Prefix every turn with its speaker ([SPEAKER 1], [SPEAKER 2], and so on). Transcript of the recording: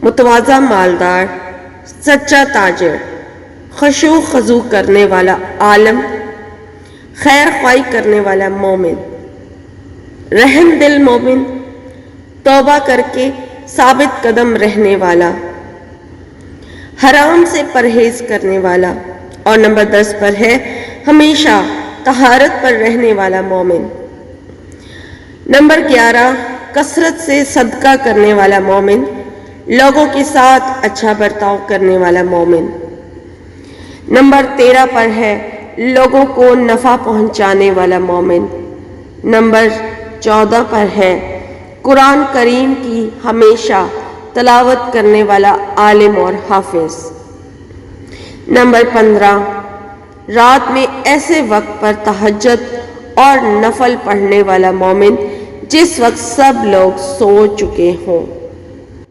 [SPEAKER 1] متواضع مالدار، سچا تاجر، خشوع خضوع کرنے والا عالم، خیر خواہی کرنے والا مومن، رحم دل مومن، توبہ کر کے ثابت قدم رہنے والا، حرام سے پرہیز کرنے والا، اور نمبر 10 پر ہے ہمیشہ طہارت پر رہنے والا مومن۔ نمبر 11 کثرت سے صدقہ کرنے والا مومن، لوگوں کے ساتھ اچھا برتاؤ کرنے والا مومن۔ نمبر 13 پر ہے لوگوں کو نفع پہنچانے والا مومن۔ نمبر 14 پر ہے قرآن کریم کی ہمیشہ تلاوت کرنے والا عالم اور حافظ۔ نمبر 15 رات میں ایسے وقت پر تہجد اور نفل پڑھنے والا مومن جس وقت سب لوگ سو چکے ہوں۔